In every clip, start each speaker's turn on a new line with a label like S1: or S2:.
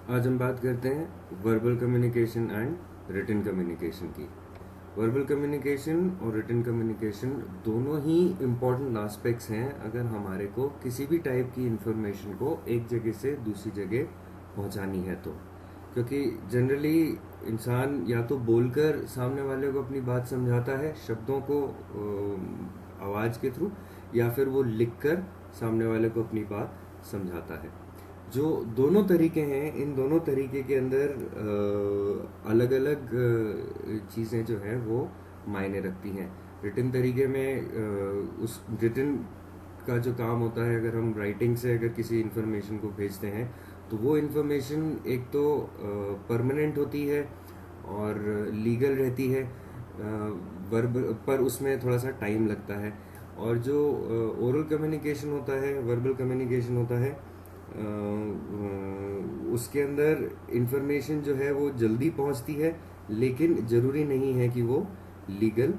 S1: आज हम बात करते हैं verbal communication and written communication की। वर्बल कम्युनिकेशन और रिटन कम्युनिकेशन दोनों ही इम्पॉर्टेंट एस्पेक्ट्स हैं अगर हमारे को किसी भी टाइप की इंफॉर्मेशन को एक जगह से दूसरी जगह पहुंचानी है तो। क्योंकि जनरली इंसान या तो बोलकर सामने वाले को अपनी बात समझाता है शब्दों को आवाज़ के थ्रू, या फिर वो लिखकर सामने वाले को अपनी बात समझाता है। जो दोनों तरीके हैं, इन दोनों तरीके के अंदर अलग अलग चीज़ें जो हैं वो मायने रखती हैं। रिटन तरीके में उस रिटन का जो काम होता है, अगर हम राइटिंग से अगर किसी इन्फॉर्मेशन को भेजते हैं तो वो इन्फॉर्मेशन एक तो परमानेंट होती है और लीगल रहती है, वर्ब पर उसमें थोड़ा सा टाइम लगता है। और जो ओरल कम्युनिकेशन होता है, वर्बल कम्युनिकेशन होता है, उसके अंदर इंफॉर्मेशन जो है वो जल्दी पहुंचती है, लेकिन ज़रूरी नहीं है कि वो लीगल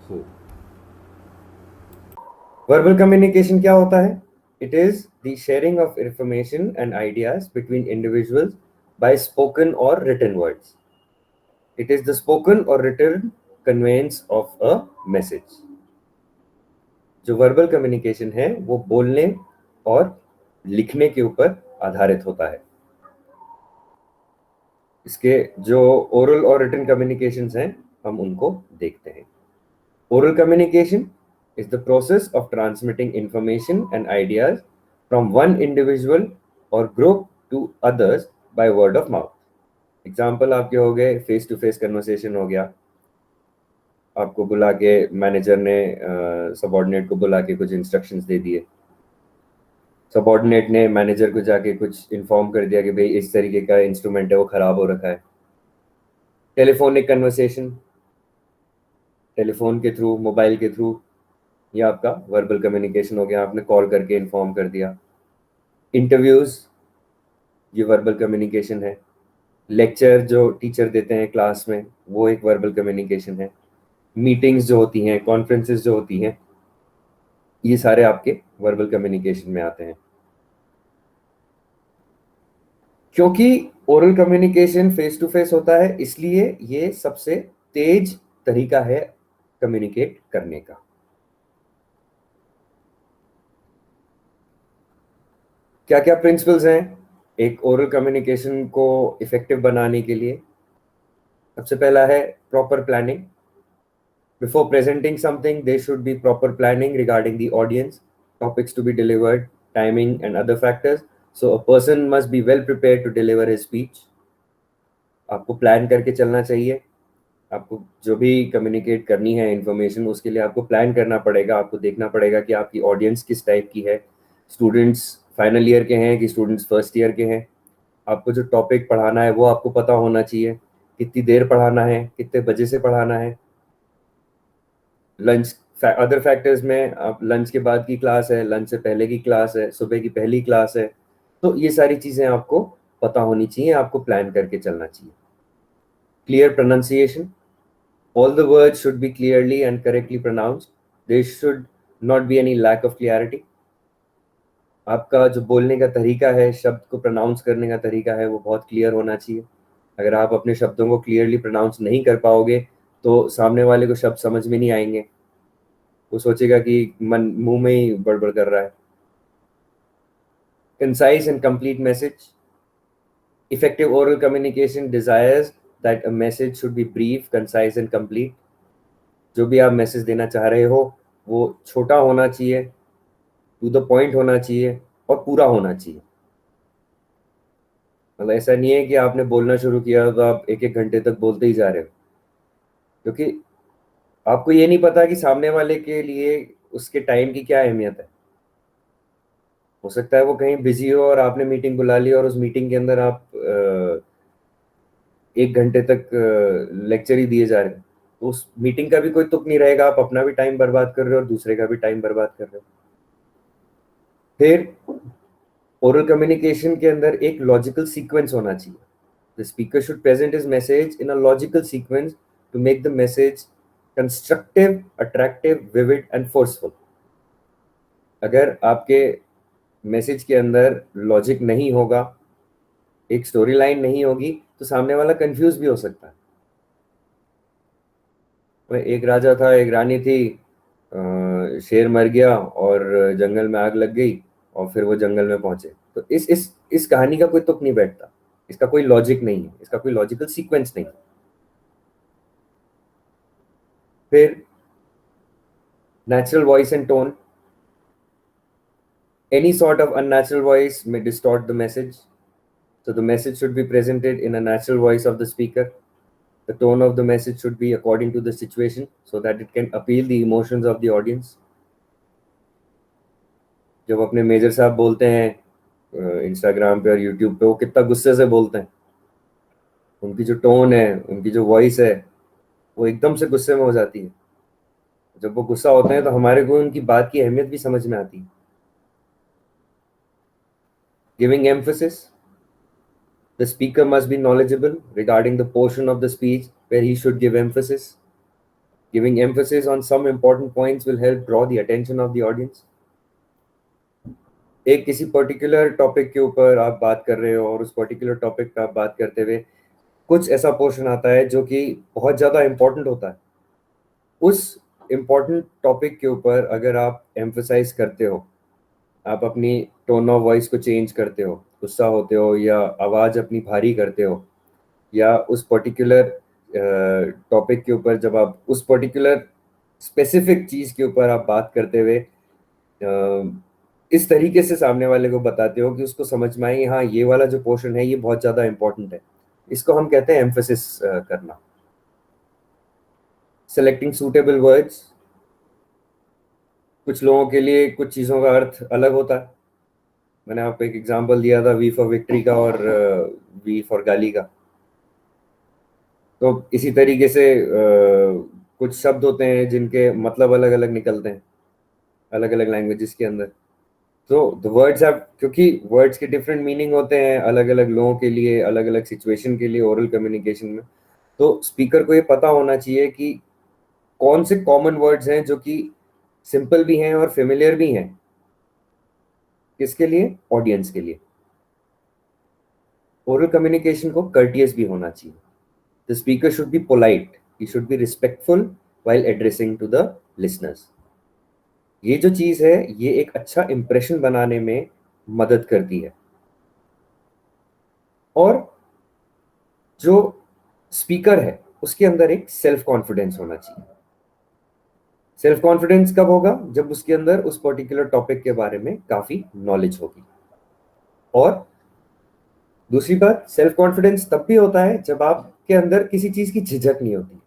S1: हो। वर्बल कम्युनिकेशन क्या होता है? It is the sharing of information and ideas between individuals by spoken or written words. It is the spoken or written conveyance of a message. जो वर्बल कम्युनिकेशन है वो बोलने और लिखने के ऊपर आधारित होता है। इसके जो ओरल और रिटन कम्युनिकेशंस हैं हम उनको देखते हैं। Oral communication is the process of transmitting information and ideas from one individual or group to others by word of mouth. Example आपके हो गए, फेस टू फेस कन्वर्सेशन हो गया, आपको बुला के मैनेजर ने सबॉर्डिनेट को बुला के कुछ इंस्ट्रक्शंस दे दिए, सबॉर्डिनेट ने मैनेजर को जाके कुछ इन्फॉर्म कर दिया कि भाई इस तरीके का इंस्ट्रूमेंट है वो खराब हो रखा है। टेलीफोनिक कन्वर्सेशन, टेलीफोन के थ्रू, मोबाइल के थ्रू, ये आपका वर्बल कम्युनिकेशन हो गया, आपने कॉल करके इन्फॉर्म कर दिया। इंटरव्यूज, ये वर्बल कम्युनिकेशन है। लेक्चर जो टीचर देते हैं क्लास में, वो एक वर्बल कम्युनिकेशन है। मीटिंग्स जो होती हैं, कॉन्फ्रेंसेस जो होती हैं, ये सारे आपके वर्बल कम्युनिकेशन में आते हैं। क्योंकि oral communication face to face होता है, इसलिए ये सबसे तेज तरीका है कम्युनिकेट करने का। क्या क्या प्रिंसिपल्स हैं एक ओरल कम्युनिकेशन को इफेक्टिव बनाने के लिए? सबसे पहला है proper planning. Before presenting something, there should be proper planning regarding the audience, topics to be delivered, timing, and other factors. So a person must be well prepared to deliver his speech. आपको plan करके चलना चाहिए। आपको जो भी communicate करनी है information, उसके लिए आपको प्लान करना पड़ेगा। आपको देखना पड़ेगा कि आपकी ऑडियंस किस टाइप की है, स्टूडेंट्स फाइनल ईयर के हैं कि स्टूडेंट्स फर्स्ट ईयर के हैं। आपको जो टॉपिक पढ़ाना है वो आपको पता होना चाहिए, कितनी देर पढ़ाना है, कितने बजे से पढ़ाना है। लंच, अदर फैक्टर्स में आप लंच के बाद की क्लास है, लंच से पहले की क्लास है, सुबह की पहली क्लास है, तो ये सारी चीज़ें आपको पता होनी चाहिए, आपको प्लान करके चलना चाहिए। Clear pronunciation, all the words should be clearly and correctly pronounced. There should not be any lack of clarity. आपका जो बोलने का तरीका है, शब्द को प्रोनाउंस करने का तरीका है, वो बहुत क्लियर होना चाहिए। अगर आप अपने शब्दों को क्लियरली प्रोनाउंस नहीं कर पाओगे तो सामने वाले को शब्द समझ में नहीं आएंगे, वो सोचेगा कि मन मुंह में ही बड़बड़ कर रहा है। Concise and complete message. Effective oral communication desires that a message should be brief, concise and complete. जो भी आप मैसेज देना चाह रहे हो वो छोटा होना चाहिए, टू द पॉइंट होना चाहिए और पूरा होना चाहिए। मतलब ऐसा नहीं है कि आपने बोलना शुरू किया तो आप एक एक घंटे तक बोलते ही जा रहे हो, क्योंकि आपको ये नहीं पता कि सामने वाले के लिए उसके टाइम की क्या अहमियत है। हो सकता है वो कहीं बिजी हो और आपने मीटिंग बुला ली और उस मीटिंग के अंदर आप एक घंटे तक लेक्चर ही दिए जा रहे हो, तो उस मीटिंग का भी कोई तुक नहीं रहेगा, आप अपना भी टाइम बर्बाद कर रहे हो और दूसरे का भी टाइम बर्बाद कर रहे हो। फिर ओरल कम्युनिकेशन के अंदर एक लॉजिकल सीक्वेंस होना चाहिए। The speaker should present his message in a logical sequence to make the message constructive, attractive, vivid and forceful. अगर आपके मैसेज के अंदर लॉजिक नहीं होगा, एक स्टोरी लाइन नहीं होगी तो सामने वाला कंफ्यूज भी हो सकता है। एक राजा था, एक रानी थी, शेर मर गया और जंगल में आग लग गई और फिर वो जंगल में पहुंचे। तो इस कहानी का कोई तुक नहीं बैठता, इसका कोई लॉजिक नहीं है, इसका कोई लॉजिकल सीक्वेंस नहीं है। फिर natural voice and tone. Any sort of unnatural voice may distort the message. So the message should be presented in a natural voice of the speaker. The tone of the message should be according to the situation so that it can appeal the emotions of the audience. जब अपने major साहब बोलते हैं Instagram पे और YouTube पे, वो कितना गुस्से से बोलते हैं, उनकी जो टोन है, उनकी जो वॉइस है, वो एकदम से गुस्से में हो जाती है। जब वो गुस्सा होते हैं तो हमारे को उनकी बात की अहमियत भी समझ में आती है। Giving emphasis, the speaker must be knowledgeable regarding the portion of the speech where he should give emphasis. Giving emphasis on some important points will help draw the attention of the audience. एक किसी particular topic के ऊपर आप बात कर रहे हो और उस पर्टिकुलर टॉपिक पे आप बात करते हुए कुछ ऐसा पोर्शन आता है जो कि बहुत ज़्यादा इम्पोर्टेंट होता है। उस इम्पोर्टेंट टॉपिक के ऊपर अगर आप एम्फोसाइज करते हो, आप अपनी टोन ऑफ वॉइस को चेंज करते हो, गुस्सा होते हो या आवाज़ अपनी भारी करते हो, या उस पर्टिकुलर टॉपिक के ऊपर जब आप उस पर्टिकुलर स्पेसिफिक चीज़ के ऊपर आप बात करते हुए इस तरीके से सामने वाले को बताते हो कि उसको समझ में आए, हाँ ये वाला जो पोर्शन है ये बहुत ज़्यादा इंपॉर्टेंट है, इसको हम कहते हैं एम्फेसिस करना। सेलेक्टिंग सूटेबल वर्ड्स, कुछ लोगों के लिए कुछ चीज़ों का अर्थ अलग होता है। मैंने आपको एक एग्जांपल दिया था वी फॉर विक्ट्री का और वी फॉर गाली का। तो इसी तरीके से कुछ शब्द होते हैं जिनके मतलब अलग अलग निकलते हैं अलग अलग लैंग्वेजेस के अंदर। तो द वर्ड्स हैव, क्योंकि वर्ड्स के डिफरेंट मीनिंग होते हैं अलग अलग लोगों के लिए, अलग अलग सिचुएशन के लिए ओरल कम्युनिकेशन में। तो स्पीकर को ये पता होना चाहिए कि कौन से कॉमन वर्ड्स हैं जो कि सिंपल भी हैं और फेमिलियर भी हैं, किसके लिए, ऑडियंस के लिए। ओरल कम्युनिकेशन को कर्टियस भी होना चाहिए। The speaker should be polite, he should be respectful while addressing to the listeners. ये जो चीज है ये एक अच्छा इंप्रेशन बनाने में मदद करती है। और जो स्पीकर है उसके अंदर एक सेल्फ कॉन्फिडेंस होना चाहिए। सेल्फ कॉन्फिडेंस कब होगा, जब उसके अंदर उस पर्टिकुलर टॉपिक के बारे में काफी नॉलेज होगी। और दूसरी बात, सेल्फ कॉन्फिडेंस तब भी होता है जब आपके अंदर किसी चीज की झिझक नहीं होती।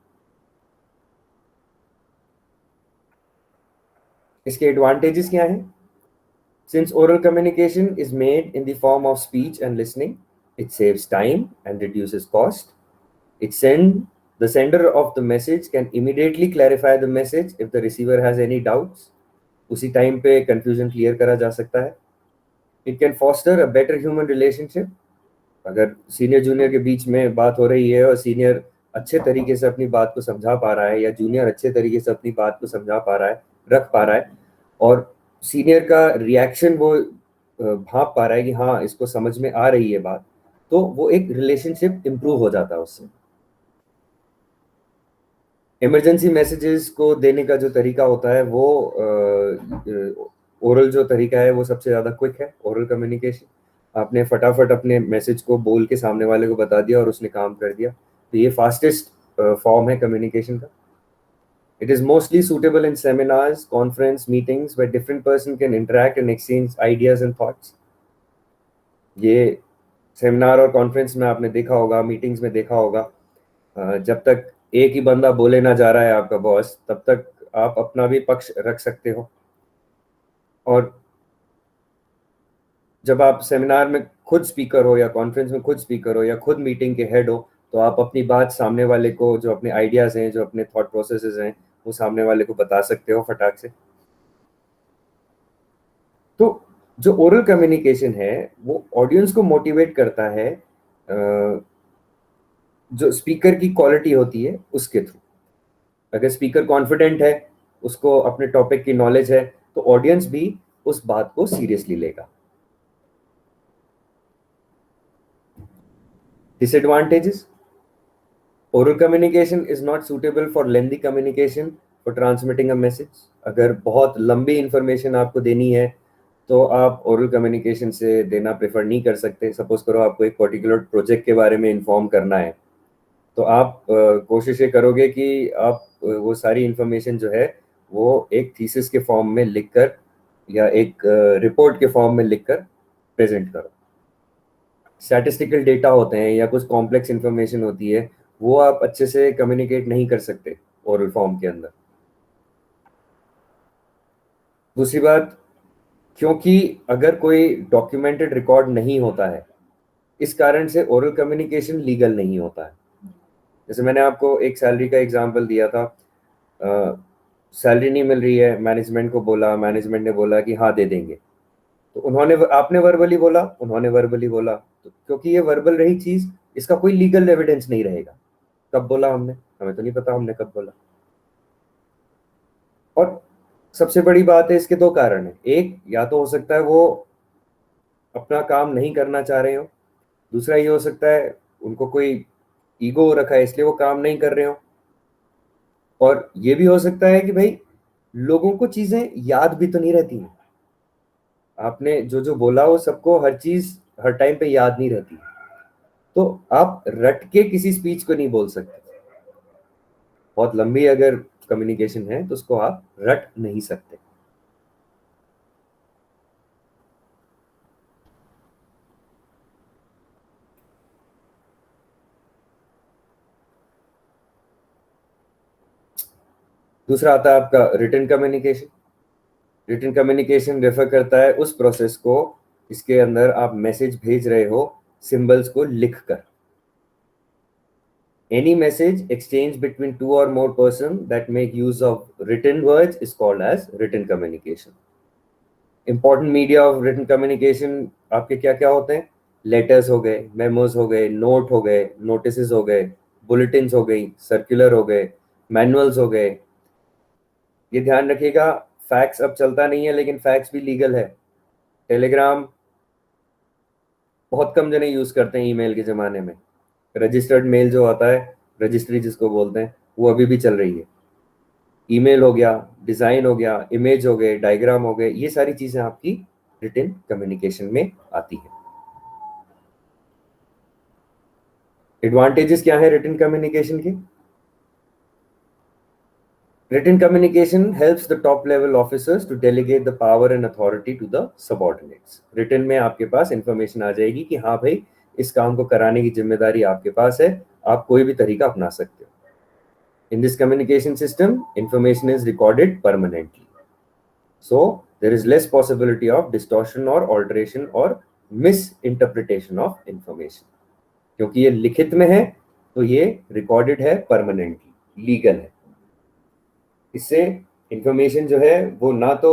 S1: इसके एडवांटेजेस क्या हैं? Since oral communication is made in the form of speech and listening, it saves time and reduces cost. The sender of the message can immediately clarify the message if the receiver has any doubts. उसी time पे confusion clear करा जा सकता है। It can foster a better human relationship. अगर senior junior के बीच में बात हो रही है और सीनियर अच्छे तरीके से अपनी बात को समझा पा रहा है या जूनियर अच्छे तरीके से अपनी बात को समझा पा रहा है, रख पा रहा है, और सीनियर का रिएक्शन वो भाप पा रहा है कि हाँ इसको समझ में आ रही है बात, तो वो एक रिलेशनशिप इंप्रूव हो जाता है उससे। इमरजेंसी मैसेजेस को देने का जो तरीका होता है वो ओरल जो तरीका है वो सबसे ज़्यादा क्विक है। ओरल कम्युनिकेशन, आपने फटाफट अपने मैसेज को बोल के सामने वाले को बता दिया और उसने काम कर दिया, तो ये फास्टेस्ट फॉर्म है कम्युनिकेशन का। It is mostly suitable in seminars, conference, meetings where different person can interact and exchange ideas and thoughts. ये सेमिनार और कॉन्फ्रेंस में आपने देखा होगा, मीटिंग्स में देखा होगा, जब तक एक ही बंदा बोले ना जा रहा है आपका बॉस, तब तक आप अपना भी पक्ष रख सकते हो। और जब आप सेमिनार में खुद स्पीकर हो या कॉन्फ्रेंस में खुद स्पीकर हो या खुद मीटिंग के हेड हो, तो आप अपनी बात सामने वाले को, जो अपने आइडियाज हैं, जो अपने थॉट प्रोसेसेस हैं, वो सामने वाले को बता सकते हो फटाक से। तो जो ओरल कम्युनिकेशन है वो ऑडियंस को मोटिवेट करता है जो स्पीकर की क्वालिटी होती है उसके थ्रू। अगर स्पीकर कॉन्फिडेंट है, उसको अपने टॉपिक की नॉलेज है, तो ऑडियंस भी उस बात को सीरियसली लेगा। Disadvantages: oral communication is not suitable for lengthy communication for transmitting a message. अगर बहुत लंबी इंफॉर्मेशन आपको देनी है तो आप ओरल कम्युनिकेशन से देना प्रेफर नहीं कर सकते. सपोज करो आपको एक पर्टिकुलर प्रोजेक्ट के बारे में इन्फॉर्म करना है, तो आप कोशिश ये करोगे कि आप वो सारी इंफॉर्मेशन जो है वो एक थीसिस के फॉर्म में लिखकर या एक रिपोर्ट के फॉर्म में लिखकर प्रेजेंट करो. स्टैटिस्टिकल डेटा होते हैं या कुछ कॉम्प्लेक्स इंफॉर्मेशन होती है, वो आप अच्छे से कम्युनिकेट नहीं कर सकते ओरल फॉर्म के अंदर. दूसरी बात, क्योंकि अगर कोई डॉक्यूमेंटेड रिकॉर्ड नहीं होता है, इस कारण से ओरल कम्युनिकेशन लीगल नहीं होता है. जैसे मैंने आपको एक सैलरी का एग्जांपल दिया था. सैलरी नहीं मिल रही है, मैनेजमेंट को बोला, मैनेजमेंट ने बोला कि हाँ दे देंगे, तो आपने वर्बली बोला, उन्होंने वर्बली बोला, तो क्योंकि ये वर्बल रही चीज, इसका कोई लीगल एविडेंस नहीं रहेगा. कब बोला हमने, हमें तो नहीं पता हमने कब बोला. और सबसे बड़ी बात है, इसके दो कारण है. एक, या तो हो सकता है वो अपना काम नहीं करना चाह रहे हो. दूसरा ये हो सकता है उनको कोई ईगो हो रखा है इसलिए वो काम नहीं कर रहे हो. और ये भी हो सकता है कि भाई लोगों को चीजें याद भी तो नहीं रहती हैं. आपने जो जो बोला वो सबको हर चीज हर टाइम पे याद नहीं रहती. तो आप रट के किसी स्पीच को नहीं बोल सकते. बहुत लंबी अगर कम्युनिकेशन है तो उसको आप रट नहीं सकते. दूसरा आता है आपका written communication. Written communication refer करता है उस प्रोसेस को इसके अंदर आप मैसेज भेज रहे हो सिंबल्स को लिखकर. Any message exchanged between two or more persons that make use of written words is called as written communication. Important media of written communication आपके क्या क्या होते हैं? लेटर्स हो गए, मेमोज हो गए, नोट हो गए, नोटिस हो गए, बुलेटिन्स हो गई, सर्कुलर हो गए, मैनुअल्स हो गए. ये ध्यान रखिएगा, फैक्स अब चलता नहीं है लेकिन फैक्स भी लीगल है. टेलीग्राम बहुत कम जने यूज करते हैं ईमेल के जमाने में. रजिस्टर्ड मेल जो आता है, रजिस्ट्री जिसको बोलते हैं, वो अभी भी चल रही है. ईमेल हो गया, डिजाइन हो गया, इमेज हो गए, डायग्राम हो गए, ये सारी चीजें आपकी रिटन कम्युनिकेशन में आती है. एडवांटेजेस क्या है रिटन कम्युनिकेशन के? Written communication helps the top level officers to delegate the power and authority to the subordinates. Written में आपके पास इंफॉर्मेशन आ जाएगी कि हाँ भाई इस काम को कराने की जिम्मेदारी आपके पास है, आप कोई भी तरीका अपना सकते हो. In this communication system, information is recorded permanently. So there is less possibility of distortion or alteration or misinterpretation of information. क्योंकि ये लिखित में है तो ये रिकॉर्डेड है, परमानेंटली लीगल है. इससे इंफॉर्मेशन जो है वो ना तो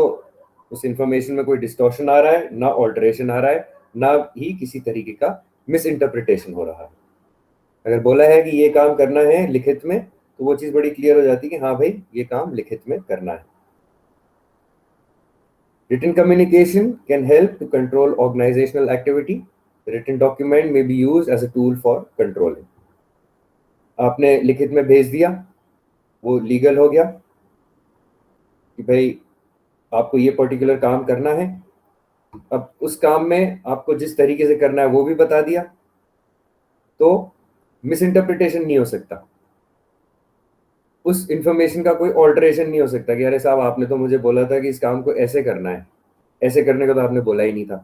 S1: उस इंफॉर्मेशन में कोई डिस्टॉर्शन आ रहा है, ना ऑल्टरेशन आ रहा है, ना ही किसी तरीके का मिस इंटरप्रिटेशन हो रहा है. अगर बोला है कि ये काम करना है लिखित में, तो वो चीज बड़ी क्लियर हो जाती है कि हाँ भाई ये काम लिखित में करना है. Written communication can help to control organizational activity. Written document may be used as a tool for controlling. आपने लिखित में भेज दिया, वो लीगल हो गया कि भाई आपको ये पर्टिकुलर काम करना है. अब उस काम में आपको जिस तरीके से करना है वो भी बता दिया, तो मिस इंटरप्रिटेशन नहीं हो सकता. उस इंफॉर्मेशन का कोई ऑल्टरेशन नहीं हो सकता कि अरे साहब आपने तो मुझे बोला था कि इस काम को ऐसे करना है, ऐसे करने को तो आपने बोला ही नहीं था.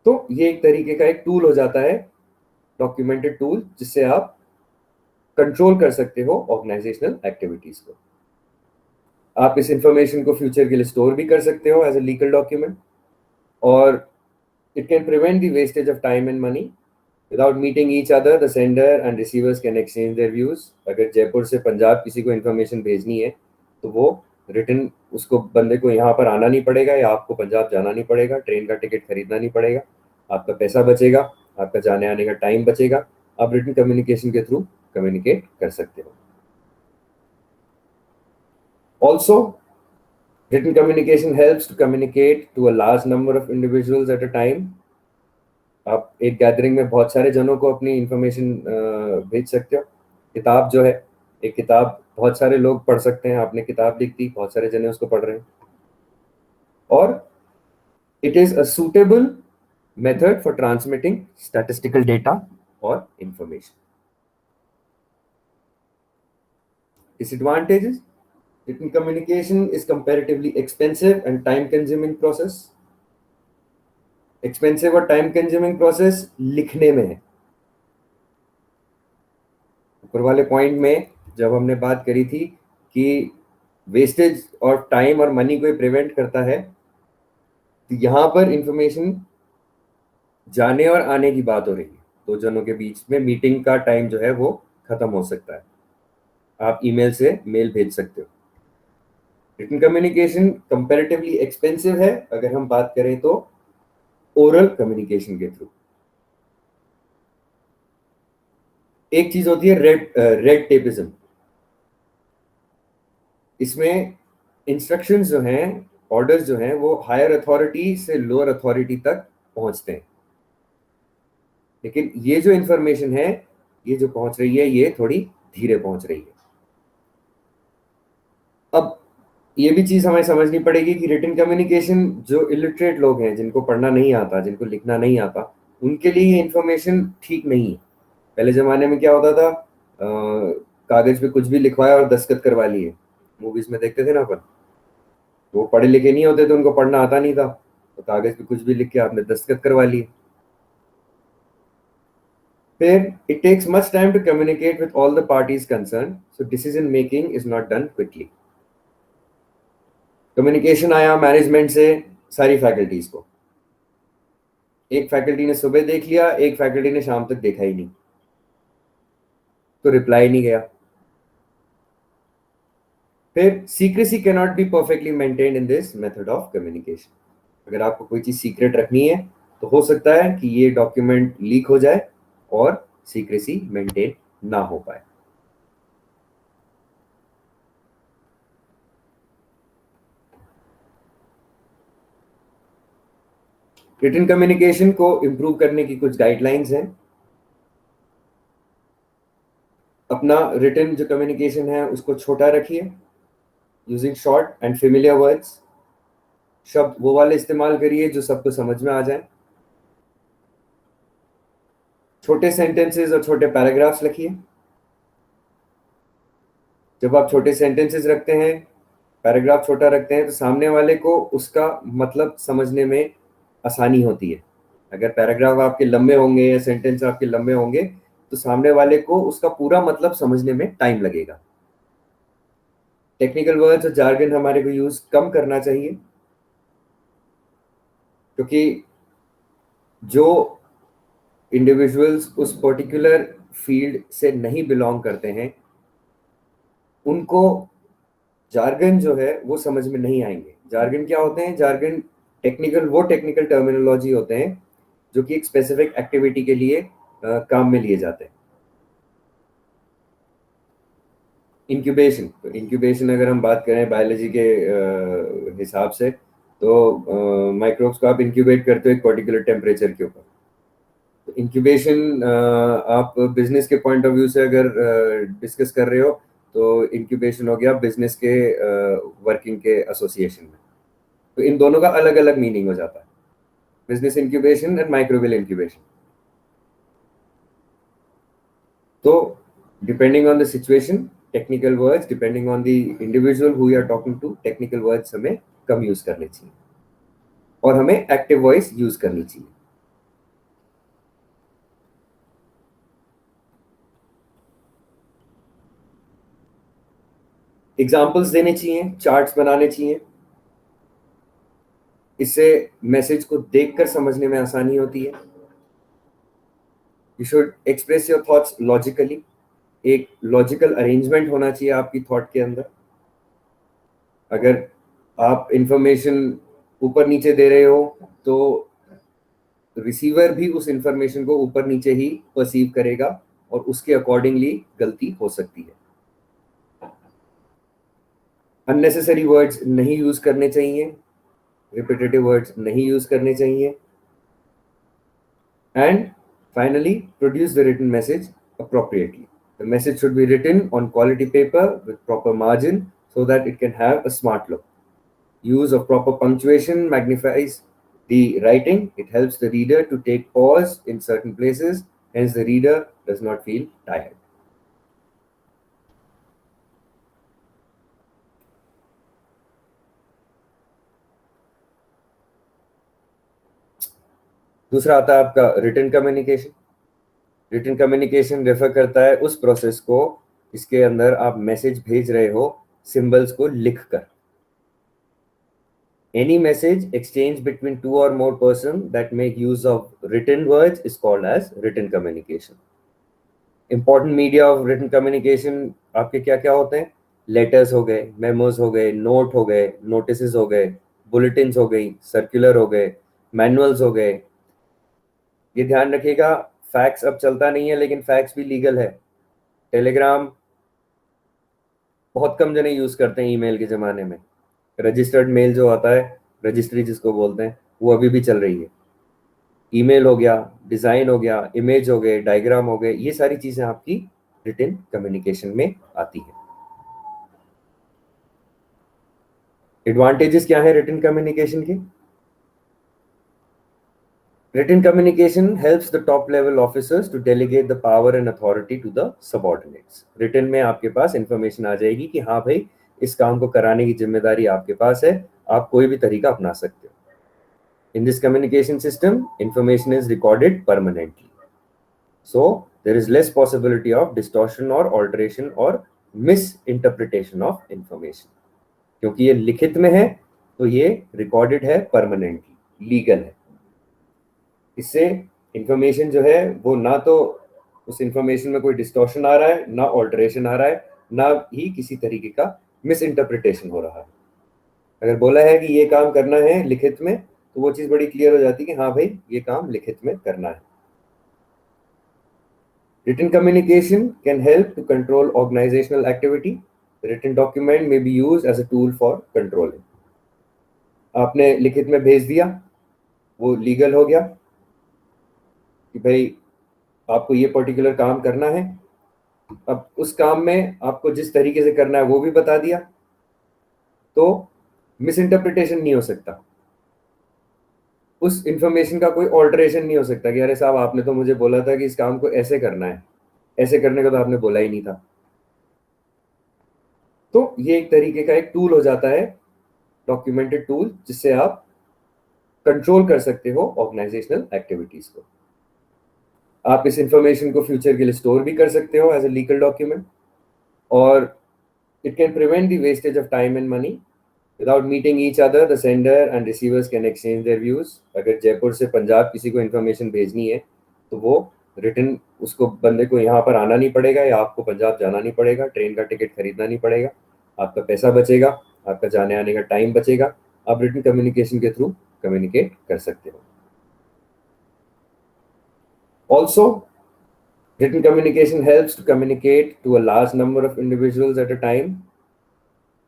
S1: तो ये एक तरीके का एक टूल हो जाता है, डॉक्यूमेंटेड टूल, जिससे आप कंट्रोल कर सकते हो ऑर्गेनाइजेशनल एक्टिविटीज को. आप इस इंफॉर्मेशन को फ्यूचर के लिए स्टोर भी कर सकते हो एज ए लीगल डॉक्यूमेंट. और it can prevent the wastage of time and money. Without meeting each other the sender and receivers can exchange their views. अगर जयपुर से पंजाब किसी को इन्फॉर्मेशन भेजनी है तो वो रिटर्न उसको बंदे को यहाँ पर आना नहीं पड़ेगा या आपको पंजाब जाना नहीं पड़ेगा, ट्रेन का टिकट खरीदना नहीं पड़ेगा, आपका पैसा बचेगा, आपका जाने आने का टाइम बचेगा. आप रिटन कम्युनिकेशन के थ्रू कम्युनिकेट कर सकते हो. Also, written communication helps to communicate to a large number of individuals at a time. आप एक गैदरिंग में बहुत सारे जनों को अपनी इंफॉर्मेशन भेज सकते हो। किताब जो है, एक किताब बहुत सारे लोग पढ़ सकते हैं। आपने किताब लिख दी, बहुत सारे जने उसको पढ़ रहे हैं, और it is a suitable method for transmitting statistical data और information. Disadvantages: written communication is comparatively expensive and time consuming process. Expensive और टाइम कंज्यूमिंग प्रोसेस लिखने में है। ऊपर वाले पॉइंट में जब हमने बात करी थी कि वेस्टेज और टाइम और मनी को प्रिवेंट करता है, तो यहां पर इंफॉर्मेशन जाने और आने की बात हो रही है। दो जनों के बीच में मीटिंग का टाइम जो है वो खत्म हो सकता है। आप ईमेल से मेल भेज सकते हो। रिटन कम्युनिकेशन कंपैरेटिवली एक्सपेंसिव है अगर हम बात करें तो ओरल कम्युनिकेशन के थ्रू। एक चीज होती है रेड टेपिज्म। इसमें इंस्ट्रक्शंस जो हैं, ऑर्डर्स जो हैं, वो हायर अथॉरिटी से लोअर अथॉरिटी तक पहुंचते हैं, लेकिन ये जो इंफॉर्मेशन है, ये जो पहुंच रही है, ये थोड़ी धीरे पहुंच रही है। अब ये भी चीज हमें समझनी पड़ेगी कि रिटन कम्युनिकेशन, जो इलिटरेट लोग हैं, जिनको पढ़ना नहीं आता, जिनको लिखना नहीं आता, उनके लिए ये इंफॉर्मेशन ठीक नहीं है। पहले जमाने में क्या होता था, कागज पे कुछ भी लिखवाया और दस्तखत करवा लिए। मूवीज में देखते थे ना अपन, वो पढ़े लिखे नहीं होते थे, उनको पढ़ना आता नहीं था, तो कागज पे कुछ भी लिख के आपने दस्तखत करवा लिए। फिर it takes much time to communicate with all the parties concerned, so decision making is not done quickly. Communication आया मैनेजमेंट से सारी फैकल्टीज को। एक फैकल्टी ने सुबह देख लिया, एक फैकल्टी ने शाम तक देखा ही नहीं, तो रिप्लाई नहीं गया। फिर secrecy can not be perfectly maintained in this method of communication. अगर आपको कोई चीज सीक्रेट रखनी है तो हो सकता है कि ये डॉक्यूमेंट लीक हो जाए और सीक्रेसी मेंटेन ना हो पाए। रिटन कम्युनिकेशन को इंप्रूव करने की कुछ गाइडलाइंस हैं। अपना रिटन जो कम्युनिकेशन है उसको छोटा रखिए, using short and familiar words. शब्द वो वाले इस्तेमाल करिए जो सबको समझ में आ जाए। छोटे सेंटेंसेस और छोटे पैराग्राफ्स लिखिए। जब आप छोटे सेंटेंसेस रखते हैं, पैराग्राफ छोटा रखते हैं, तो सामने वाले को उसका मतलब समझने में आसानी होती है। अगर पैराग्राफ आपके लंबे होंगे या सेंटेंस आपके लंबे होंगे, तो सामने वाले को उसका पूरा मतलब समझने में टाइम लगेगा। टेक्निकल वर्ड्स और जार्गन हमारे को यूज कम करना चाहिए, क्योंकि जो इंडिविजुअल्स उस पर्टिकुलर फील्ड से नहीं बिलोंग करते हैं, उनको जार्गन जो है वो समझ में नहीं आएंगे। जार्गन क्या होते हैं? जार्गन टेक्निकल टर्मिनोलॉजी होते हैं जो कि एक स्पेसिफिक एक्टिविटी के लिए काम में लिए जाते हैं। इंक्यूबेशन, तो इंक्यूबेशन अगर हम बात करें बायोलॉजी के हिसाब से, तो माइक्रोब्स को आप इंक्यूबेट करते हो एक पर्टिकुलर टेम्परेचर के ऊपर। तो इंक्यूबेशन आप बिजनेस के पॉइंट ऑफ व्यू से अगर डिस्कस कर रहे हो, तो इंक्यूबेशन हो गया बिजनेस के वर्किंग के एसोसिएशन में। तो इन दोनों का अलग अलग मीनिंग हो जाता है, business incubation and microbial incubation. तो depending on the situation, technical words, depending on the individual who you are talking to, technical words हमें कम यूज करने चाहिए और हमें एक्टिव वॉइस यूज करनी चाहिए। एग्जाम्पल्स देने चाहिए, चार्ट्स बनाने चाहिए। इससे मैसेज को देखकर समझने में आसानी होती है। You should express your thoughts logically. एक लॉजिकल अरेंजमेंट होना चाहिए आपकी थॉट के अंदर। अगर आप इंफॉर्मेशन ऊपर नीचे दे रहे हो, तो रिसीवर भी उस इंफॉर्मेशन को ऊपर नीचे ही परसीव करेगा और उसके अकॉर्डिंगली गलती हो सकती है। अननेसेसरी वर्ड्स नहीं यूज करने चाहिए, रिपीटेटिव वर्ड्स नहीं यूज करने चाहिए। And finally, produce the written message appropriately. The message should be written on quality paper with proper margin so that it can have a smart look. Use of proper punctuation magnifies the writing. It helps the reader to take pause in certain places, hence the reader does not feel tired. दूसरा आता है आपका written communication. Written communication refer करता है उस process को इसके अंदर आप मैसेज भेज रहे हो सिंबल्स को लिखकर. Any message exchanged between two or more persons that make use of written words is called as written communication. Important media of written communication आपके क्या क्या होते हैं? लेटर्स हो गए, मेमोज हो गए, नोट हो गए, नोटिस हो गए, बुलेटिन्स हो गई, सर्कुलर हो गए, मैनुअल्स हो गए. ये ध्यान रखिएगा, फैक्स अब चलता नहीं है लेकिन फैक्स भी लीगल है. टेलीग्राम बहुत कम जने यूज करते हैं ईमेल के जमाने में. रजिस्टर्ड मेल जो आता है, रजिस्ट्री जिसको बोलते हैं, वो अभी भी चल रही है. ईमेल हो गया, डिजाइन हो गया, इमेज हो गए, डायग्राम हो गए, ये सारी चीजें आपकी रिटन कम्युनिकेशन में आती है. एडवांटेजेस क्या है रिटन कम्युनिकेशन के? Written communication helps the top level officers to delegate the power and authority to the subordinates. Written में आपके पास information आ जाएगी कि हाँ भाई इस काम को कराने की जिम्मेदारी आपके पास है, आप कोई भी तरीका अपना सकते हो. In this communication system, information is recorded permanently. So there is less possibility of distortion or alteration or misinterpretation of information. क्योंकि ये लिखित में है तो ये recorded है permanently, legal है. इससे इंफॉर्मेशन जो है वो ना तो उस इंफॉर्मेशन में कोई डिस्टॉर्शन आ रहा है, ना ऑल्टरेशन आ रहा है, ना ही किसी तरीके का मिस इंटरप्रिटेशन हो रहा है. अगर बोला है कि ये काम करना है लिखित में तो वो चीज बड़ी क्लियर हो जाती है कि हाँ भाई ये काम लिखित में करना है. Written communication can help to control organizational activity. The written document may be used as a tool for controlling. आपने लिखित में भेज दिया, वो लीगल हो गया कि भाई आपको ये पर्टिकुलर काम करना है. अब उस काम में आपको जिस तरीके से करना है वो भी बता दिया, तो मिस इंटरप्रिटेशन नहीं हो सकता. उस इंफॉर्मेशन का कोई ऑल्टरेशन नहीं हो सकता कि अरे साहब आपने तो मुझे बोला था कि इस काम को ऐसे करना है, ऐसे करने को तो आपने बोला ही नहीं था. तो ये एक तरीके का एक टूल हो जाता है, डॉक्यूमेंटेड टूल, जिससे आप कंट्रोल कर सकते हो ऑर्गेनाइजेशनल एक्टिविटीज को. आप इस इंफॉर्मेशन को फ्यूचर के लिए स्टोर भी कर सकते हो एज ए लीगल डॉक्यूमेंट, और it can prevent the wastage of time and money. Without meeting each other the sender and receivers can exchange their views. अगर जयपुर से पंजाब किसी को इन्फॉर्मेशन भेजनी है तो वो रिटर्न उसको बंदे को यहाँ पर आना नहीं पड़ेगा या आपको पंजाब जाना नहीं पड़ेगा, ट्रेन का टिकट खरीदना नहीं पड़ेगा, आपका पैसा बचेगा, आपका जाने आने का टाइम बचेगा. आप रिटन कम्युनिकेशन के थ्रू कम्युनिकेट कर सकते हो. Also, written communication helps to communicate to a large number of individuals at a time.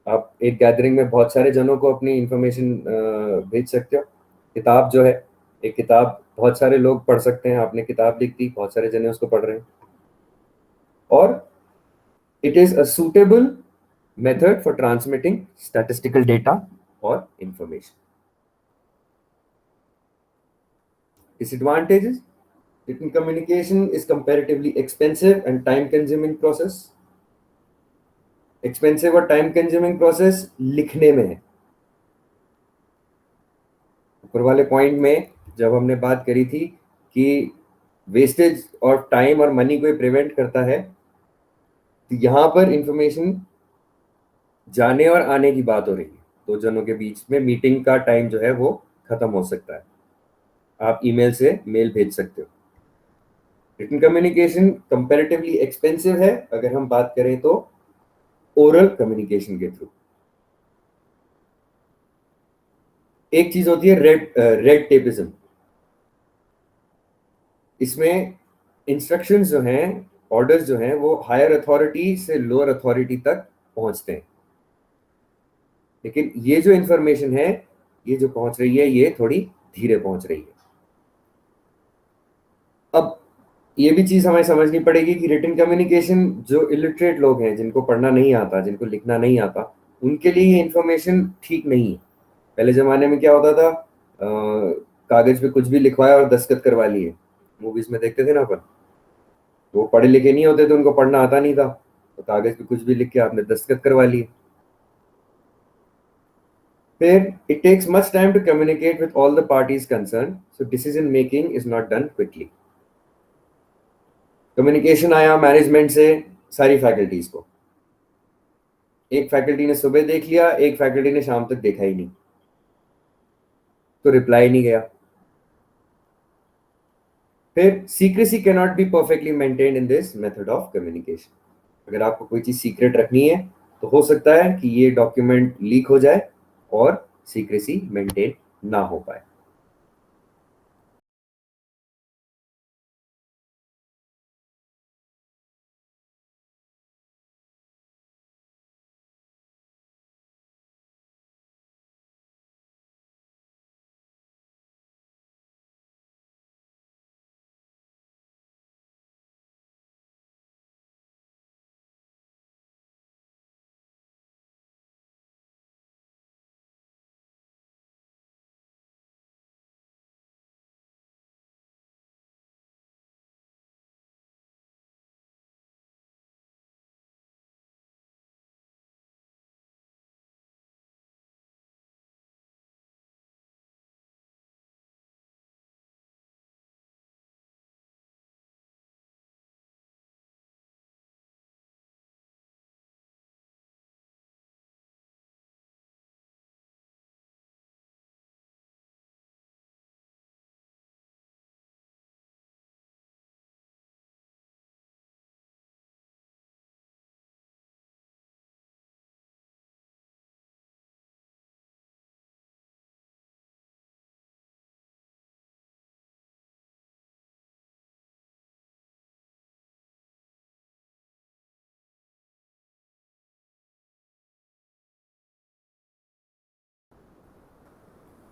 S1: आप एक गैदरिंग में बहुत सारे जनों को अपनी इंफॉर्मेशन भेज सकते हो. किताब जो है, एक किताब बहुत सारे लोग पढ़ सकते हैं. आपने किताब लिख दी, बहुत सारे जने उसको पढ़ रहे हैं, और it is a suitable method for transmitting statistical data और information. Disadvantages: written communication is comparatively expensive and time consuming process. Expensive और टाइम कंज्यूमिंग प्रोसेस लिखने में है. ऊपर वाले पॉइंट में जब हमने बात करी थी कि वेस्टेज और टाइम और मनी को प्रिवेंट करता है, तो यहाँ पर इंफॉर्मेशन जाने और आने की बात हो रही है. दो जनों के बीच में मीटिंग का टाइम जो है वो खत्म हो सकता है. आप ईमेल से मेल भेज सकते हो. रिटन कम्युनिकेशन कंपैरेटिवली एक्सपेंसिव है अगर हम बात करें तो ओरल कम्युनिकेशन के थ्रू. एक चीज होती है रेड टेपिज्म. इसमें इंस्ट्रक्शंस जो हैं, ऑर्डर्स जो हैं, वो हायर अथॉरिटी से लोअर अथॉरिटी तक पहुंचते हैं, लेकिन ये जो इंफॉर्मेशन है, ये जो पहुंच रही है, ये थोड़ी धीरे पहुंच रही है. अब ये भी चीज हमें समझनी पड़ेगी कि रिटन कम्युनिकेशन, जो इलिटरेट लोग हैं, जिनको पढ़ना नहीं आता, जिनको लिखना नहीं आता, उनके लिए ये इंफॉर्मेशन ठीक नहीं है। पहले जमाने में क्या होता था, कागज पे कुछ भी लिखवाया और दस्तखत करवा लिए। मूवीज में देखते थे ना अपन। वो पढ़े लिखे नहीं होते थे, उनको पढ़ना आता नहीं था, तो कागज पे कुछ भी लिख के आपने दस्तखत करवा लिए। फिर it takes much time to communicate with all the parties concerned, so decision making is not done quickly. Communication आया मैनेजमेंट से सारी फैकल्टीज को। एक फैकल्टी ने सुबह देख लिया, एक फैकल्टी ने शाम तक देखा ही नहीं, तो रिप्लाई नहीं गया। फिर secrecy can not be perfectly maintained in this method of communication. अगर आपको कोई चीज सीक्रेट रखनी है, तो हो सकता है कि ये डॉक्यूमेंट लीक हो जाए और सीक्रेसी मेंटेन ना हो पाए।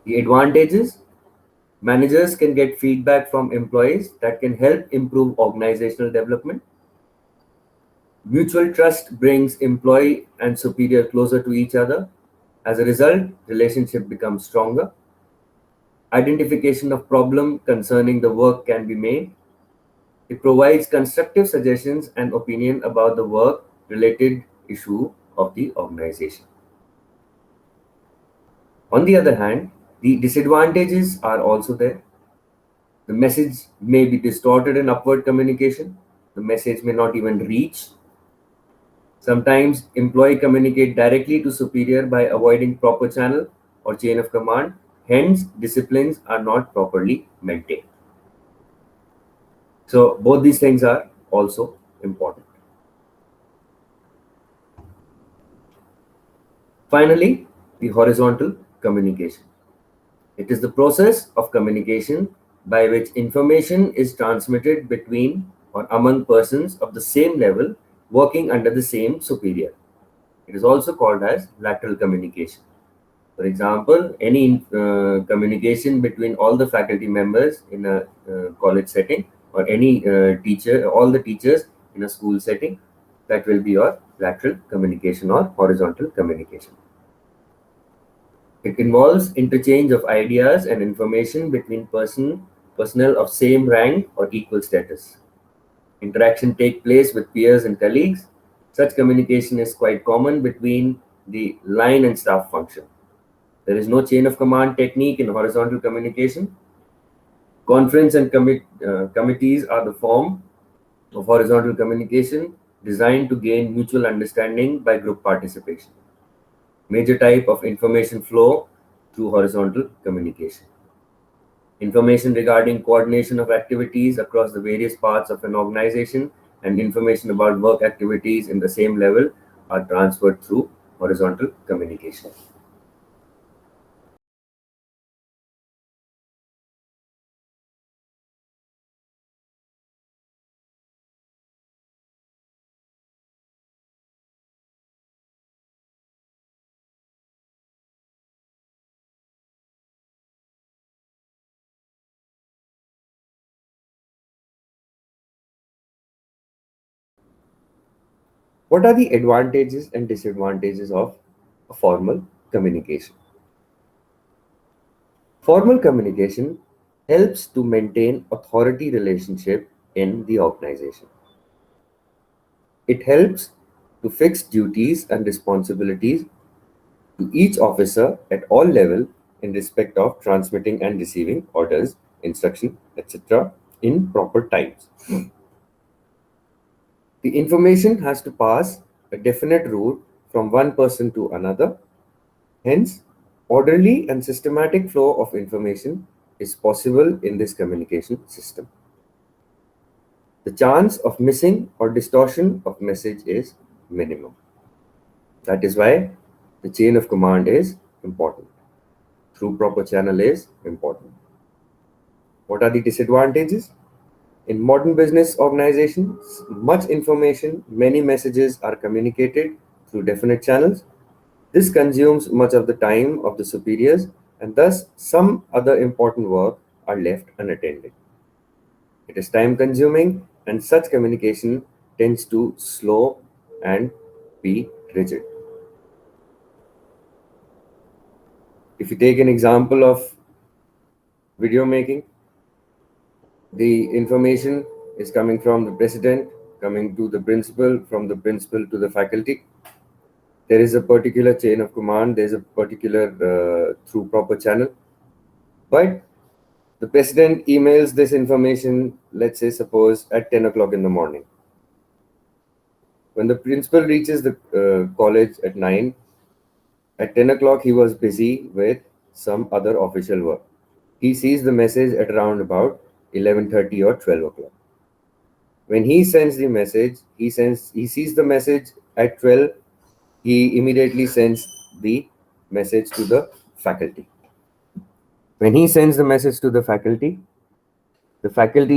S1: The advantages: managers can get feedback from employees that can help improve organizational development. Mutual trust brings employee and superior closer to each other. As a result, relationship becomes stronger. Identification of problem concerning the work can be made. It provides constructive suggestions and opinion about the work related issue of the organization. On the other hand, the disadvantages are also there. The message may be distorted in upward communication. The message may not even reach. Sometimes employee communicate directly to superior by avoiding proper channel or chain of command. Hence, disciplines are not properly maintained. So both these things are also important. Finally, the horizontal communication. It is the process of communication by which information is transmitted between or among persons of the same level working under the same superior. It is also called as lateral communication. For example, any communication between all the faculty members in a college setting, or any teacher, all the teachers in a school setting, that will be your lateral communication or horizontal communication. It involves interchange of ideas and information between personnel of same rank or equal status. Interaction take place with peers and colleagues. Such communication is quite common between the line and staff function. There is no chain of command technique in horizontal communication. Conference and committees are the form of horizontal communication designed to gain mutual understanding by group participation. Major type of information flow through horizontal communication. Information regarding coordination of activities across the various parts of an organization and information about work activities in the same level are transferred through horizontal communication. What are the advantages and disadvantages of a formal communication? Formal communication helps to maintain authority relationship in the organization. It helps to fix duties and responsibilities to each officer at all level in respect of transmitting and receiving orders, instruction, etc. in proper times. The information has to pass a definite route from one person to another. Hence, orderly and systematic flow of information is possible in this communication system. The chance of missing or distortion of message is minimum. That is why the chain of command is important. Through proper channel is important. What are the disadvantages? In modern business organizations, much information, many messages are communicated through definite channels. This consumes much of the time of the superiors, and thus some other important work are left unattended. It is time consuming, and such communication tends to slow and be rigid. If you take an example of video making, the information is coming from the president, coming to the principal, from the principal to the faculty. There is a particular chain of command, there's a particular through proper channel. But the president emails this information, let's say, suppose at 10 o'clock in the morning. When the principal reaches the college at 9, at 10 o'clock he was busy with some other official work. He sees the message at around about 11:30 or 12 o'clock. When he sends the message, he sees the message at 12, he immediately sends the message to the faculty. When he sends the message to the faculty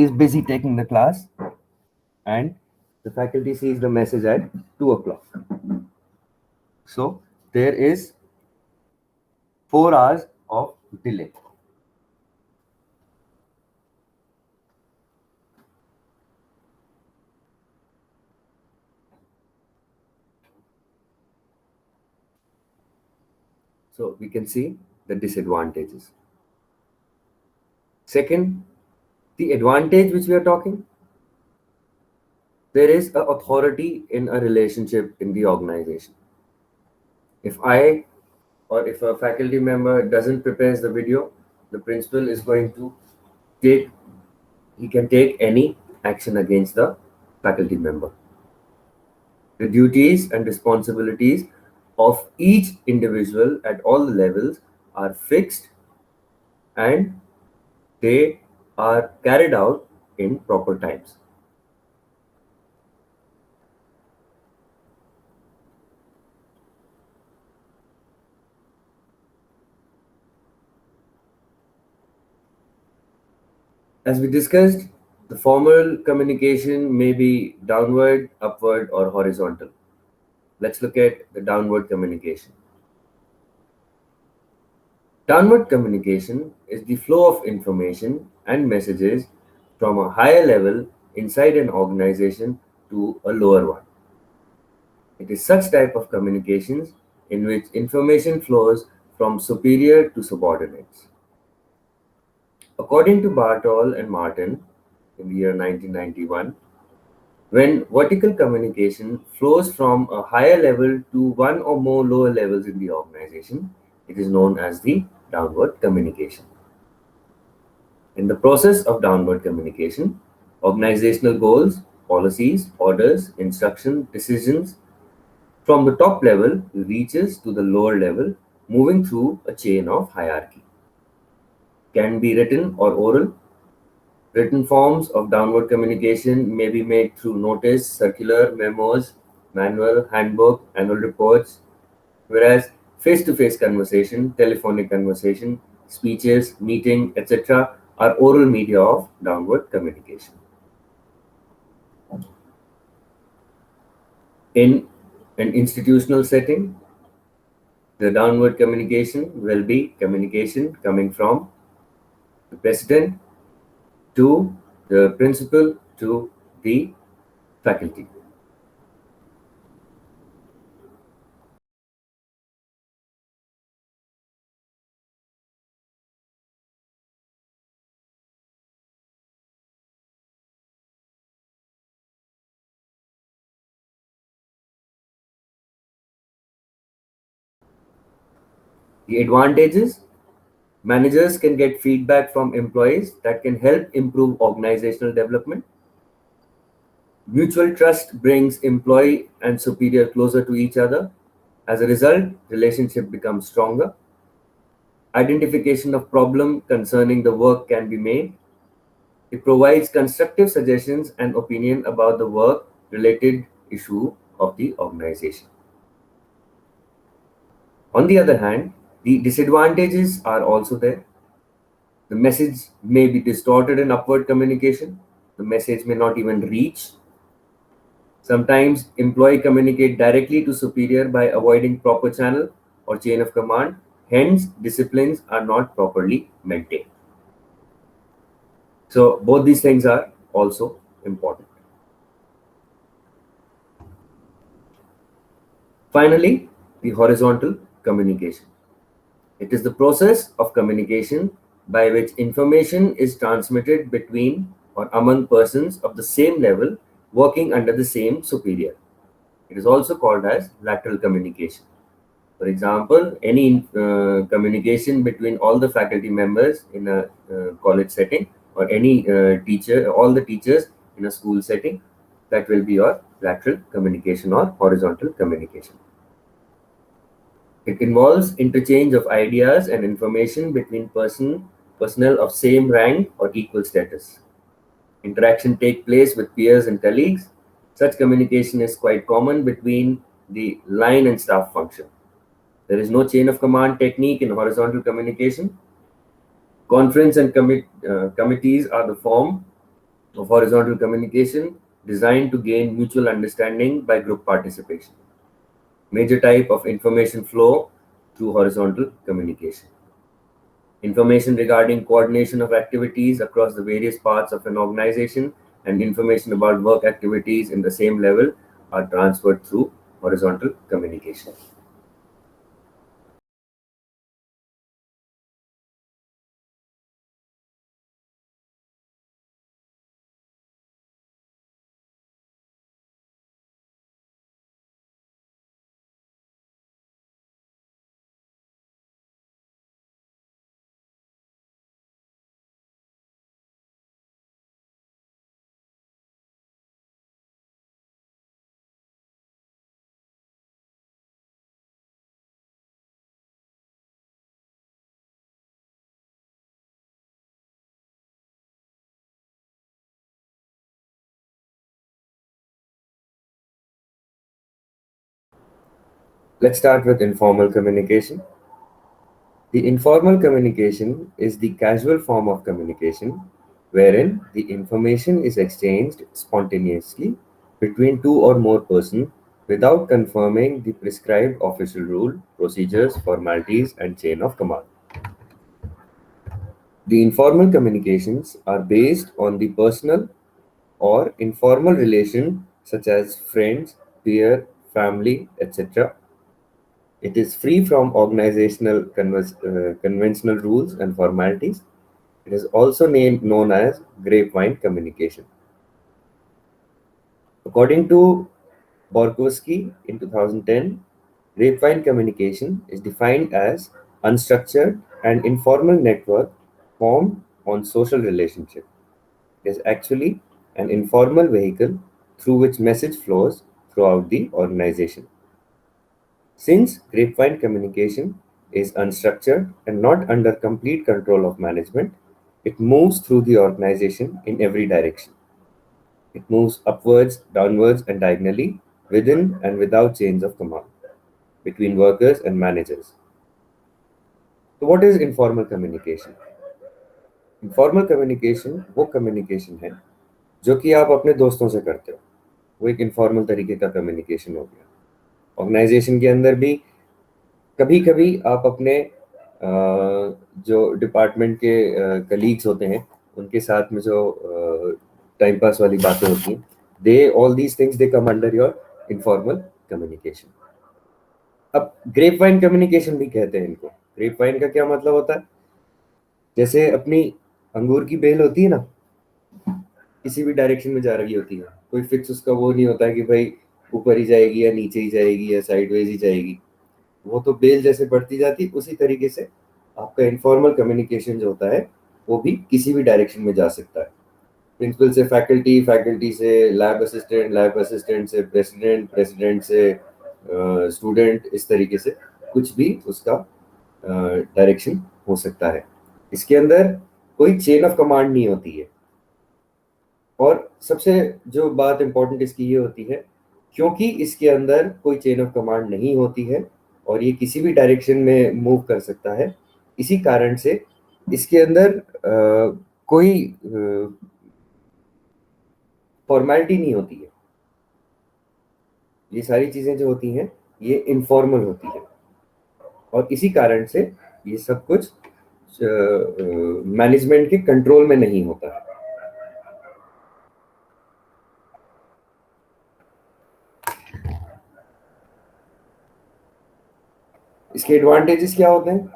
S1: is busy taking the class, and the faculty sees the message at 2 o'clock. So there is 4 hours of delay. So we can see the disadvantages. Second, the advantage which we are talking, there is a authority in a relationship in the organization. If I or if a faculty member doesn't prepare the video, the principal is going to take, he can take any action against the faculty member. The duties and responsibilities of each individual at all the levels are fixed, and they are carried out in proper times. As we discussed, the formal communication may be downward, upward, or horizontal. Let's look at the downward communication. Downward communication is the flow of information and messages from a higher level inside an organization to a lower one. It is such type of communications in which information flows from superior to subordinates. According to Bartol and Martin in the year 1991, when vertical communication flows from a higher level to one or more lower levels in the organization, it is known as the downward communication. In the process of downward communication, organizational goals, policies, orders, instruction, decisions from the top level reaches to the lower level, moving through a chain of hierarchy. Can be written or oral. Written forms of downward communication may be made through notice, circular, memos, manual, handbook, annual reports, whereas face-to-face conversation, telephonic conversation, speeches, meeting, etc. are oral media of downward communication. In an institutional setting, the downward communication will be communication coming from the president to the principal to the faculty.
S2: The advantages: managers can get feedback from employees that can help improve organizational development. Mutual trust brings employee and superior closer to each other. As a result, relationship becomes stronger. Identification of problem concerning the work can be made. It provides constructive suggestions and opinion about the work related issue of the organization. On the other hand, the disadvantages are also there. The message may be distorted in upward communication. The message may not even reach. Sometimes employee communicate directly to superior by avoiding proper channel or chain of command. Hence, disciplines are not properly maintained. So both these things are also important. Finally, the horizontal communication. It is the process of communication by which information is transmitted between or among persons of the same level working under the same superior. It is also called as lateral communication. For example, any communication between all the faculty members in a college setting, or any teacher, all the teachers in a school setting, that will be your lateral communication or horizontal communication. It involves interchange of ideas and information between personnel of same rank or equal status. Interaction take place with peers and colleagues. Such communication is quite common between the line and staff function. There is no chain of command technique in horizontal communication. Conference and committees are the form of horizontal communication designed to gain mutual understanding by group participation. Major type of information flow through horizontal communication. Information regarding coordination of activities across the various parts of an organization and information about work activities in the same level are transferred through horizontal communication. Let's start with informal communication. The informal communication is the casual form of communication wherein the information is exchanged spontaneously between two or more persons without confirming the prescribed official rule, procedures, formalities, and chain of command. The informal communications are based on the personal or informal relation such as friends, peer, family, etc. It is free from organizational conventional rules and formalities. It is also known as grapevine communication. According to Borkowski in 2010, grapevine communication is defined as unstructured and informal network formed on social relationship. It is actually an informal vehicle through which message flows throughout the organization. Since grapevine communication is unstructured and not under complete control of management, it moves through the organization in every direction. It moves upwards, downwards, and diagonally, within and without chains of command, between workers and managers. So, what is informal communication? Informal communication वो communication है जो कि आप अपने दोस्तों से करते हो, वो एक इनफॉर्मल तरीके का कम्युनिकेशन हो गया। ऑर्गेनाइजेशन के अंदर भी कभी कभी आप अपने जो डिपार्टमेंट के कलीग्स होते हैं उनके साथ में जो टाइम पास वाली बातें होती हैं, they all these things they come under your informal communication. अब ग्रेप वाइन कम्युनिकेशन भी कहते हैं इनको। ग्रेप वाइन का क्या मतलब होता है? जैसे अपनी अंगूर की बेल होती है ना, किसी भी डायरेक्शन में जा रही होती है, कोई फिक्स उसका वो नहीं होता है कि भाई ऊपर ही जाएगी या नीचे ही जाएगी या साइडवेज ही जाएगी। वो तो बेल जैसे बढ़ती जाती, उसी तरीके से आपका इनफॉर्मल कम्युनिकेशन जो होता है वो भी किसी भी डायरेक्शन में जा सकता है। प्रिंसिपल से फैकल्टी, फैकल्टी से लैब असिस्टेंट, लैब असिस्टेंट से प्रेसिडेंट, प्रेसिडेंट से स्टूडेंट, इस तरीके से कुछ भी उसका डायरेक्शन हो सकता है। इसके अंदर कोई चेन ऑफ कमांड नहीं होती है। और सबसे जो बात इंपॉर्टेंट इसकी ये होती है, क्योंकि इसके अंदर कोई चेन ऑफ कमांड नहीं होती है और ये किसी भी डायरेक्शन में मूव कर सकता है, इसी कारण से इसके अंदर कोई फॉर्मेलिटी नहीं होती है। ये सारी चीजें जो होती हैं ये इनफॉर्मल होती है और इसी कारण से ये सब कुछ मैनेजमेंट के कंट्रोल में नहीं होता है। इसके एडवांटेजेस क्या होते हैं?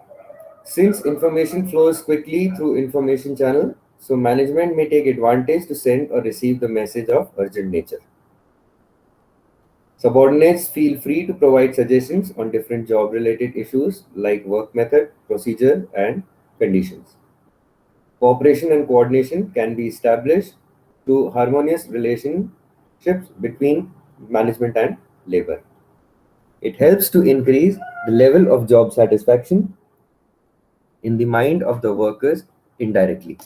S2: Since information flows quickly through information channel, so management may take advantage to send or receive the message of urgent nature. Subordinates feel free to provide suggestions on different job related issues like work method, procedure, and conditions. Cooperation and coordination can be established through harmonious relationships between management and labor. It helps to increase the level of job satisfaction in the mind of the workers indirectly.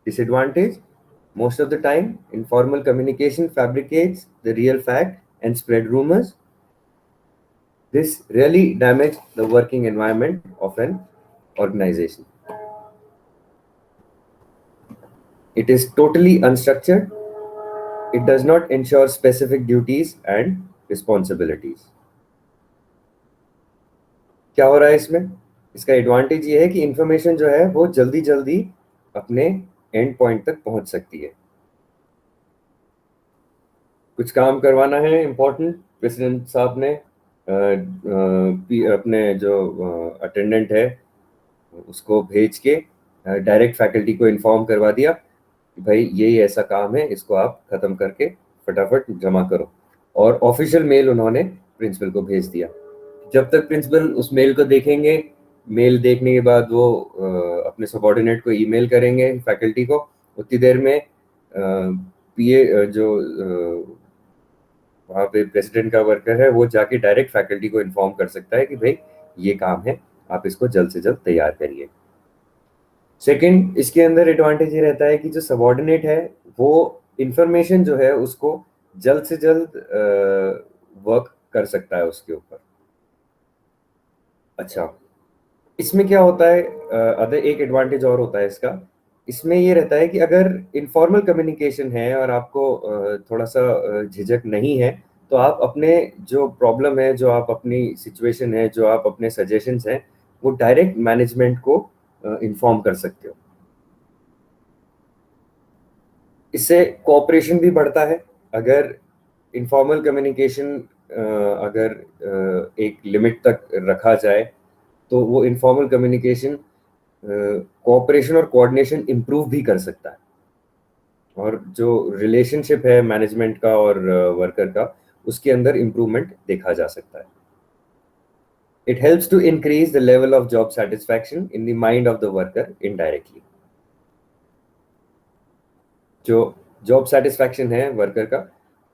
S2: Disadvantage: most of the time, informal communication fabricates the real fact and spread rumors. This really damages the working environment of an organization. It is totally unstructured. It does not ensure specific duties and responsibilities. क्या हो रहा है इसमें? इसका advantage ये है कि information जो है वो जल्दी जल्दी अपने एंड पॉइंट तक पहुंच सकती है। कुछ काम करवाना है इम्पोर्टेंट, प्रेसिडेंट साहब ने अपने जो अटेंडेंट है उसको भेज के डायरेक्ट फैकल्टी को इन्फॉर्म करवा दिया कि भाई ये ऐसा काम है, इसको आप खत्म करके फटाफट जमा करो, और ऑफिशियल मेल उन्होंने प्रिंसिपल को भेज दिया। जब तक प्रिंसिपल उस मेल को देखेंगे, मेल देखने के बाद वो अपने सबॉर्डिनेट को ईमेल करेंगे फैकल्टी को, उतनी देर में पीए जो वहाँ पे प्रेसिडेंट का वर्कर है वो जाके डायरेक्ट फैकल्टी को इन्फॉर्म कर सकता है कि भाई ये काम है, आप इसको जल्द से जल्द तैयार करिए। सेकंड, इसके अंदर एडवांटेज ये रहता है कि जो सबॉर्डिनेट है वो इंफॉर्मेशन जो है उसको जल्द से जल्द वर्क कर सकता है उसके ऊपर। अच्छा, इसमें क्या होता है, अदर एक एडवांटेज और होता है इसका, इसमें ये रहता है कि अगर इनफॉर्मल कम्युनिकेशन है और आपको थोड़ा सा झिझक नहीं है, तो आप अपने जो प्रॉब्लम है, जो आप अपनी सिचुएशन है, जो आप अपने सजेशंस हैं, वो डायरेक्ट मैनेजमेंट को इन्फॉर्म कर सकते हो। इससे कोऑपरेशन भी बढ़ता है। अगर इनफॉर्मल कम्युनिकेशन अगर एक लिमिट तक रखा जाए तो वो इनफॉर्मल कम्युनिकेशन कोऑपरेशन और कोऑर्डिनेशन इंप्रूव भी कर सकता है, और जो रिलेशनशिप है मैनेजमेंट का और वर्कर का, उसके अंदर इंप्रूवमेंट देखा जा सकता है। It helps to increase the level of job satisfaction in the mind of the worker indirectly. जो जॉब सेटिस्फैक्शन है वर्कर का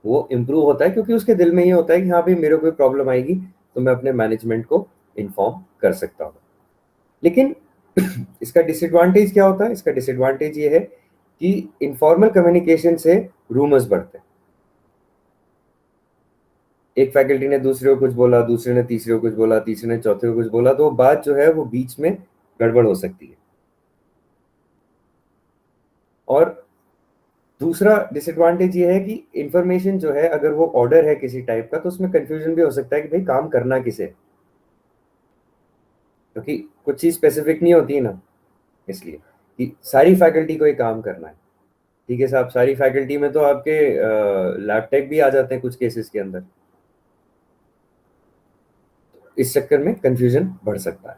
S2: वो इम्प्रूव होता है क्योंकि उसके दिल में ये होता है कि हाँ भाई मेरे कोई प्रॉब्लम आएगी तो मैं अपने मैनेजमेंट को इन्फॉर्म कर सकता हूँ। लेकिन इसका डिसएडवांटेज क्या होता है? इसका डिसएडवांटेज ये है कि इनफॉर्मल कम्युनिकेशन से रूमर्स बढ़ते हैं। एक फैकल्टी ने दूसरे को कुछ बोला, दूसरे ने तीसरे को कुछ बोला, तीसरे ने चौथे को कुछ बोला, तो बात जो है वो बीच में गड़बड़ हो सकती है। और दूसरा डिसएडवांटेज ये है कि इंफॉर्मेशन जो है, अगर वो ऑर्डर है किसी टाइप का, तो उसमें कंफ्यूजन भी हो सकता है कि भाई काम करना किसे, क्योंकि कुछ चीज स्पेसिफिक नहीं होती है ना, इसलिए कि सारी फैकल्टी को ये काम करना है। ठीक है साहब, सारी फैकल्टी में तो आपके लैब टेक भी आ जाते हैं कुछ केसेस के अंदर, इस चक्कर में कंफ्यूजन बढ़ सकता है।